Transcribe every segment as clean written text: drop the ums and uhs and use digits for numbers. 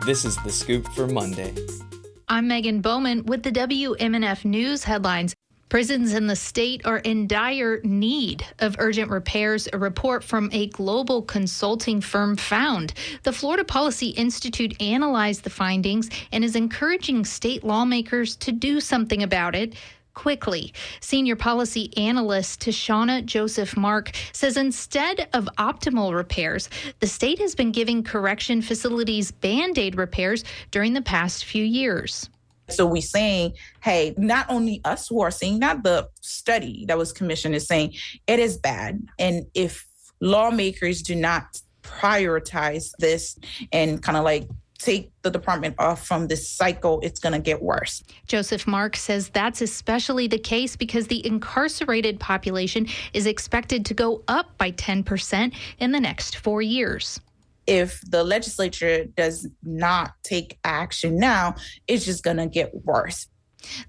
This is The Scoop for Monday. I'm Megan Bowman with the WMNF News headlines. Prisons in the state are in dire need of urgent repairs, a report from a global consulting firm found. The Florida Policy Institute analyzed the findings and is encouraging state lawmakers to do something about it quickly. Senior policy analyst Tashana Joseph-Mark says instead of optimal repairs, the state has been giving correction facilities Band-Aid repairs during the past few years. So we're saying, hey, not only us who are saying, not the study that was commissioned is saying it is bad. And if lawmakers do not prioritize this and kind of like take the department off from this cycle, it's going to get worse. Joseph-Mark says that's especially the case because the incarcerated population is expected to go up by 10% in the next 4 years. If the legislature does not take action now, it's just going to get worse.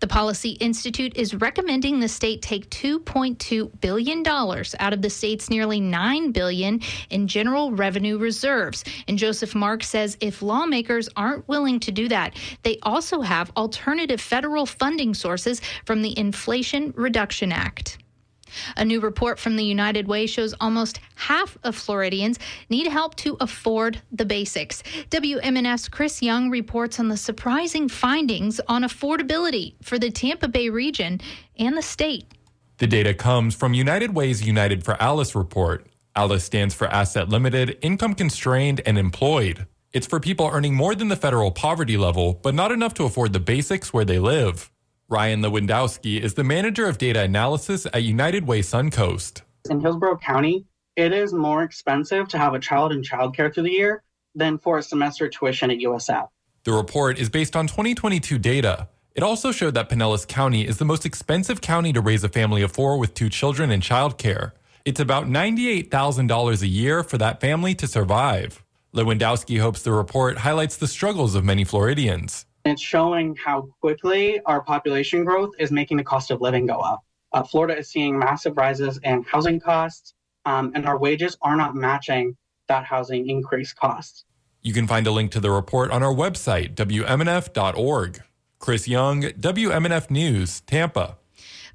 The Policy Institute is recommending the state take $2.2 billion out of the state's nearly $9 billion in general revenue reserves. And Joseph-Mark says if lawmakers aren't willing to do that, they also have alternative federal funding sources from the Inflation Reduction Act. A new report from the United Way shows almost half of Floridians need help to afford the basics. WMNF's Chris Young reports on the surprising findings on affordability for the Tampa Bay region and the state. The data comes from United Way's United for Alice report. Alice stands for Asset Limited, Income Constrained, and Employed. It's for people earning more than the federal poverty level, but not enough to afford the basics where they live. Ryan Lewandowski is the manager of data analysis at United Way Suncoast. In Hillsborough County, it is more expensive to have a child in childcare through the year than for a semester tuition at USF. The report is based on 2022 data. It also showed that Pinellas County is the most expensive county to raise a family of 4 with 2 children in childcare. It's about $98,000 a year for that family to survive. Lewandowski hopes the report highlights the struggles of many Floridians. It's showing how quickly our population growth is making the cost of living go up. Florida is seeing massive rises in housing costs, and our wages are not matching that housing increase costs. You can find a link to the report on our website, WMNF.org. Chris Young, WMNF News, Tampa.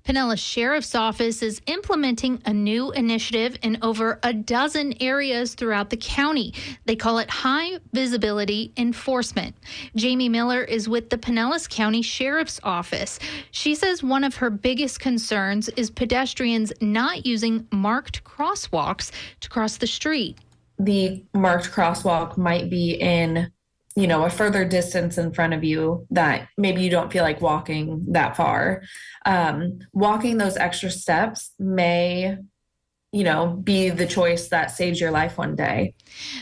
Pinellas Sheriff's Office is implementing a new initiative in over a dozen areas throughout the county. They call it High Visibility Enforcement. Jamie Miller is with the Pinellas County Sheriff's Office. She says one of her biggest concerns is pedestrians not using marked crosswalks to cross the street. The marked crosswalk might be in a further distance in front of you that maybe you don't feel like walking that far. Walking those extra steps may, be the choice that saves your life one day.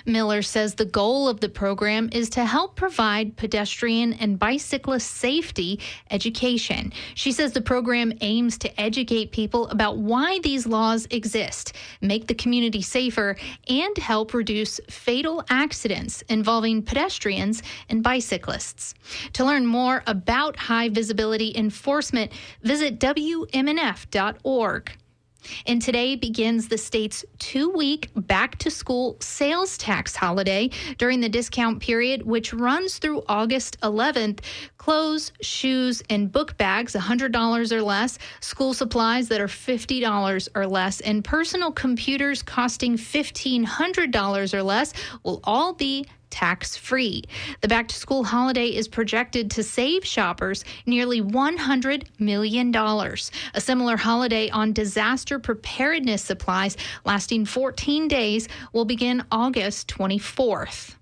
Miller says the goal of the program is to help provide pedestrian and bicyclist safety education. She says the program aims to educate people about why these laws exist, make the community safer, and help reduce fatal accidents involving pedestrians and bicyclists. To learn more about high visibility enforcement, visit WMNF.org. And today begins the state's 2-week back-to-school sales tax holiday. During the discount period, which runs through August 11th, clothes, shoes, and book bags, $100 or less, school supplies that are $50 or less, and personal computers costing $1,500 or less will all be tax-free. The back-to-school holiday is projected to save shoppers nearly $100 million. A similar holiday on disaster preparedness supplies lasting 14 days will begin August 24th.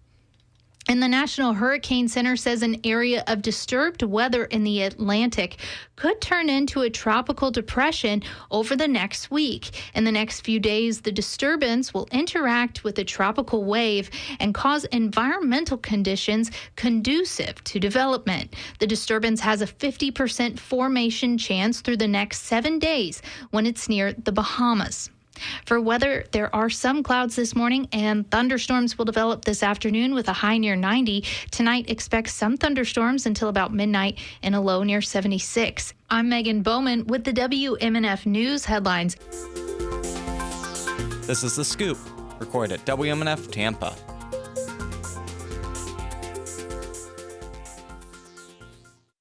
And the National Hurricane Center says an area of disturbed weather in the Atlantic could turn into a tropical depression over the next week. In the next few days, the disturbance will interact with a tropical wave and cause environmental conditions conducive to development. The disturbance has a 50% formation chance through the next 7 days when it's near the Bahamas. For weather, there are some clouds this morning and thunderstorms will develop this afternoon with a high near 90. Tonight, expect some thunderstorms until about midnight and a low near 76. I'm Megan Bowman with the WMNF News headlines. This is The Scoop, recorded at WMNF Tampa.